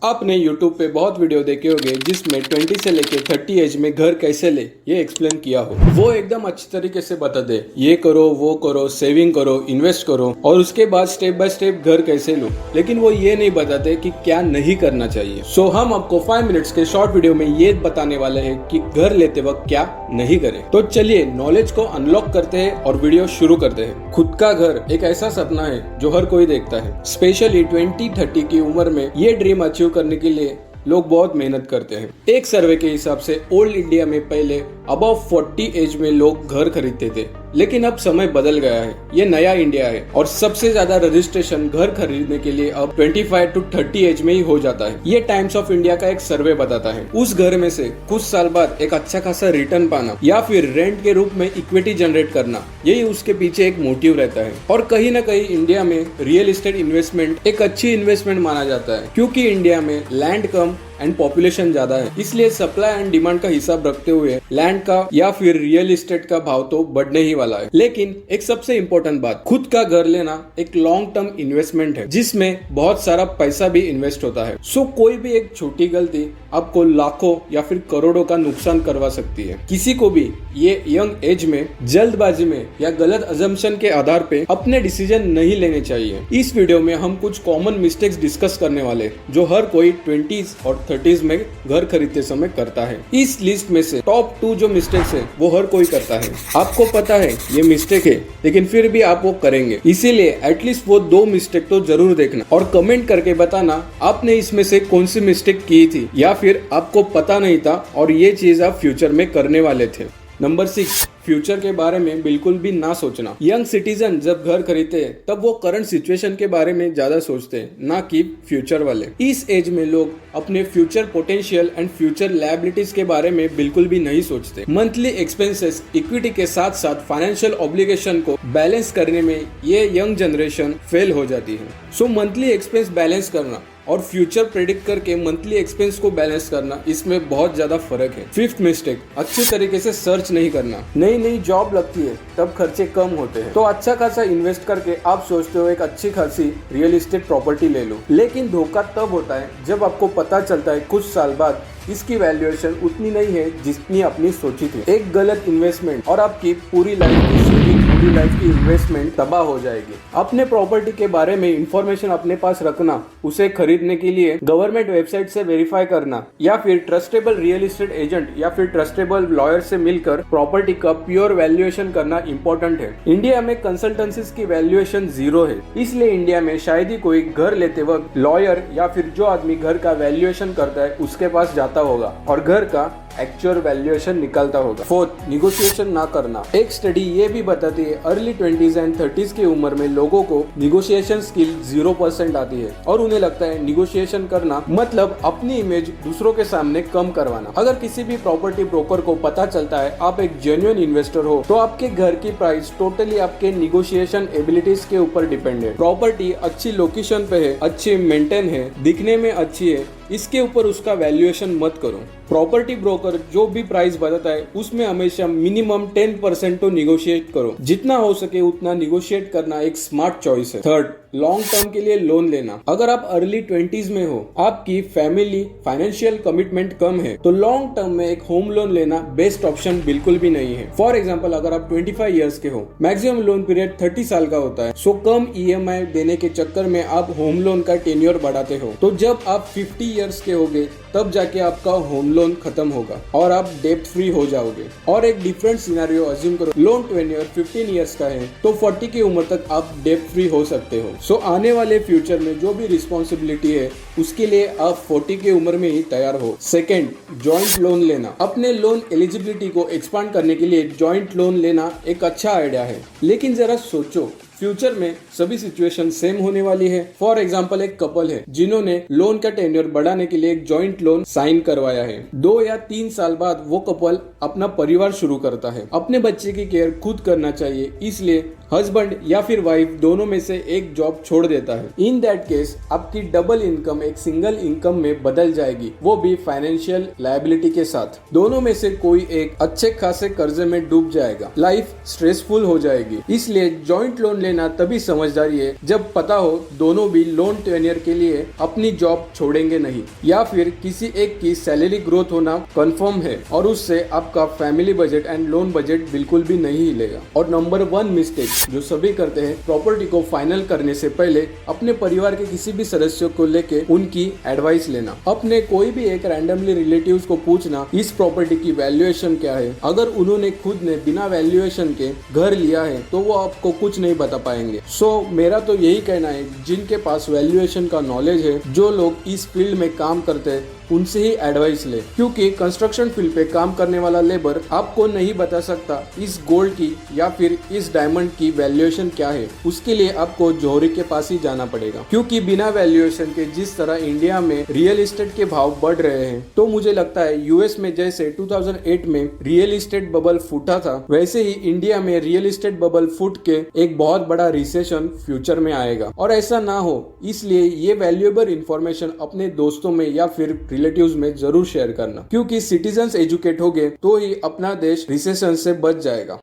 आपने YouTube पे बहुत वीडियो देखे होंगे जिसमें 20 से लेके 30 एज में घर कैसे ले ये एक्सप्लेन किया हो। वो एकदम अच्छी तरीके से बता दे, ये करो वो करो, सेविंग करो, इन्वेस्ट करो और उसके बाद स्टेप बाय स्टेप घर कैसे लो। लेकिन वो ये नहीं बताते कि क्या नहीं करना चाहिए। सो हम आपको 5 मिनट्स के शॉर्ट वीडियो में ये बताने वाले हैं कि घर लेते वक्त क्या नहीं करें। तो चलिए नॉलेज को अनलॉक करते हैं और वीडियो शुरू करते हैं। खुद का घर एक ऐसा सपना है जो हर कोई देखता है। स्पेशली 20-30 की उम्र में ये ड्रीम अचीव करने के लिए लोग बहुत मेहनत करते हैं। एक सर्वे के हिसाब से ओल्ड इंडिया में पहले अबव 40 एज में लोग घर खरीदते थे, लेकिन अब समय बदल गया है। ये नया इंडिया है और सबसे ज्यादा रजिस्ट्रेशन घर खरीदने के लिए अब 25 to 30 एज में ही हो जाता है। ये टाइम्स ऑफ इंडिया का एक सर्वे बताता है। उस घर में से कुछ साल बाद एक अच्छा खासा रिटर्न पाना या फिर रेंट के रूप में इक्विटी जनरेट करना, यही उसके पीछे एक मोटिव रहता है। और कहीं ना कहीं इंडिया में रियल एस्टेट इन्वेस्टमेंट एक अच्छी इन्वेस्टमेंट माना जाता है, क्योंकि इंडिया में लैंड कम एंड पॉपुलेशन ज्यादा है। इसलिए सप्लाई एंड डिमांड का हिसाब रखते हुए लैंड का या फिर रियल एस्टेट का भाव तो बढ़ने ही वाला है। लेकिन एक सबसे इम्पोर्टेंट बात, खुद का घर लेना एक लॉन्ग टर्म इन्वेस्टमेंट है जिसमें बहुत सारा पैसा भी इन्वेस्ट होता है। सो कोई भी एक छोटी गलती आपको लाखों या फिर करोड़ों का नुकसान करवा सकती है। किसी को भी ये यंग एज में जल्दबाजी में या गलत अजम्पशन के आधार पे अपने डिसीजन नहीं लेने चाहिए। इस वीडियो में हम कुछ कॉमन मिस्टेक्स डिस्कस करने वाले जो हर कोई 20s और 30s में घर खरीदते समय करता है। इस लिस्ट में से टॉप 2 जो मिस्टेक्स है वो हर कोई करता है। आपको पता है ये मिस्टेक है, लेकिन फिर भी आप वो करेंगे। इसीलिए एटलीस्ट वो 2 मिस्टेक तो जरूर देखना और कमेंट करके बताना आपने इसमें से कौन सी मिस्टेक की थी या फिर आपको पता नहीं था और ये चीज आप फ्यूचर में करने वाले थे। नंबर 6, फ्यूचर के बारे में बिल्कुल भी ना सोचना। यंग सिटीजन जब घर खरीदते हैं तब वो करंट सिचुएशन के बारे में ज्यादा सोचते हैं, ना कि फ्यूचर वाले। इस एज में लोग अपने future potential and future liabilities के बारे में बिल्कुल भी नहीं सोचते। मंथली एक्सपेंसेस, इक्विटी के साथ साथ फाइनेंशियल ऑब्लिगेशन को बैलेंस करने में ये यंग जनरेशन फेल हो जाती है। सो मंथली एक्सपेंस बैलेंस करना और फ्यूचर प्रेडिक्ट करके मंथली एक्सपेंस को बैलेंस करना, इसमें बहुत ज्यादा फर्क है। 5th मिस्टेक, अच्छी तरीके से सर्च नहीं करना। नई जॉब लगती है तब खर्चे कम होते हैं, तो अच्छा खासा इन्वेस्ट करके आप सोचते हो एक अच्छी खासी रियल एस्टेट प्रॉपर्टी ले लो। लेकिन धोखा तब होता है जब आपको पता चलता है कुछ साल बाद इसकी वैल्यूएशन उतनी नहीं है जितनी आपने सोची थी। एक गलत इन्वेस्टमेंट और आपकी पूरी लाइफ की सेविंग, पूरी लाइफ की इन्वेस्टमेंट तबाह हो जाएगी। अपने प्रॉपर्टी के बारे में इंफॉर्मेशन अपने पास रखना, उसे खरीदने के लिए गवर्नमेंट वेबसाइट से वेरीफाई करना या फिर ट्रस्टेबल रियल एस्टेट एजेंट या फिर ट्रस्टेबल लॉयर से मिलकर प्रॉपर्टी का प्योर वैल्यूएशन करना इम्पोर्टेंट है। इंडिया में कंसल्टेंसीज की वैल्यूएशन 0 है, इसलिए इंडिया में शायद ही कोई घर लेते वक्त लॉयर या फिर जो आदमी घर का वैल्यूएशन करता है उसके पास जाता होगा और घर का एक्चुअल वैल्यूएशन निकालता होगा। 4th, निगोशिएशन ना करना। एक स्टडी ये भी बताती है अर्ली 20s एंड 30s की उम्र में लोगों को निगोशिएशन स्किल 0% आती है और उन्हें लगता है निगोशिएशन करना मतलब अपनी इमेज दूसरों के सामने कम करवाना। अगर किसी भी प्रॉपर्टी ब्रोकर को पता चलता है आप एक जेन्युइन इन्वेस्टर हो, तो आपके घर की प्राइस टोटली आपके निगोशिएशन एबिलिटीज के ऊपर डिपेंड है। प्रॉपर्टी अच्छी लोकेशन पे है, अच्छी मेंटेन है, दिखने में अच्छी है, इसके ऊपर उसका वैल्यूएशन मत करो। प्रॉपर्टी ब्रोकर जो भी प्राइस बताता है उसमें हमेशा मिनिमम 10% तो निगोशिएट करो। जितना हो सके उतना निगोशिएट करना एक स्मार्ट चॉइस है। 3rd, लॉन्ग टर्म के लिए लोन लेना। अगर आप अर्ली 20s में हो, आपकी फैमिली फाइनेंशियल कमिटमेंट कम है, तो लॉन्ग टर्म में एक होम लोन लेना बेस्ट ऑप्शन बिल्कुल भी नहीं है। फॉर एग्जाम्पल, अगर आप 25 ईयर्स के हो, मैक्सिमम लोन पीरियड 30 साल का होता है, सो कम EMI देने के चक्कर में आप होम लोन का टेन्योर बढ़ाते हो। तो जब आप 50 ईयर्स के होगे तब जाके आपका होम लोन खत्म होगा और आप डेट फ्री हो जाओगे। और एक डिफरेंट सिनेरियो अज्यूम करो, लोन टेन्योर 15 ईयर्स का है तो 40 की उम्र तक आप डेट फ्री हो सकते हो। सो आने वाले फ्यूचर में जो भी रिस्पॉन्सिबिलिटी है उसके लिए आप 40 की उम्र में ही तैयार हो। 2nd, जॉइंट लोन लेना। अपने लोन एलिजिबिलिटी को एक्सपांड करने के लिए जॉइंट लोन लेना एक अच्छा आइडिया है, लेकिन जरा सोचो फ्यूचर में सभी सिचुएशन सेम होने वाली है। फॉर एग्जाम्पल, एक कपल है जिन्होंने लोन का टेन्योर बढ़ाने के लिए एक जॉइंट लोन साइन करवाया है। 2 या 3 साल बाद वो कपल अपना परिवार शुरू करता है। अपने बच्चे की केयर खुद करना चाहिए, इसलिए हस्बैंड या फिर वाइफ दोनों में से एक जॉब छोड़ देता है। इन दैट केस आपकी डबल इनकम एक सिंगल इनकम में बदल जाएगी, वो भी फाइनेंशियल लायबिलिटी के साथ। दोनों में से कोई एक अच्छे खासे कर्जे में डूब जाएगा, लाइफ स्ट्रेसफुल हो जाएगी। इसलिए जॉइंट लोन लेना तभी समझदारी है जब पता हो दोनों भी लोन टेन्योर के लिए अपनी जॉब छोड़ेंगे नहीं, या फिर किसी एक की सैलरी ग्रोथ होना कंफर्म है और उससे आपका family budget and loan budget बिल्कुल भी नहीं हिलेगा। और नंबर 1 मिस्टेक जो सभी करते हैं, प्रॉपर्टी को फाइनल करने से पहले अपने परिवार के किसी भी सदस्यों को लेके उनकी एडवाइस लेना। अपने कोई भी एक रैंडमली रिलेटिव्स को पूछना इस प्रॉपर्टी की वैल्यूएशन क्या है। अगर उन्होंने खुद ने बिना वैल्यूएशन के घर लिया है तो वो आपको कुछ नहीं बता पाएंगे। सो मेरा तो यही कहना है, जिनके पास वैल्यूएशन का नॉलेज है, जो लोग इस फील्ड में काम करते हैं, उनसे ही एडवाइस ले, क्योंकि कंस्ट्रक्शन फील्ड पे काम करने वाला लेबर आपको नहीं बता सकता इस गोल्ड की या फिर इस डायमंड की वैल्यूएशन क्या है। उसके लिए आपको जौहरी के पास ही जाना पड़ेगा, क्योंकि बिना वैल्यूएशन के जिस तरह इंडिया में रियल एस्टेट के भाव बढ़ रहे हैं, तो मुझे लगता है यूएस में जैसे 2008 में रियल एस्टेट बबल फूटा था, वैसे ही इंडिया में रियल एस्टेट बबल फूट के एक बहुत बड़ा रिसेशन फ्यूचर में आएगा। और ऐसा ना हो, इसलिए ये वैल्यूएबल इंफॉर्मेशन अपने दोस्तों में या फिर रिलेटिव्स में जरूर शेयर करना, क्योंकि सिटीजन्स एजुकेट हो गए तो ही अपना देश रिसेशन से बच जाएगा।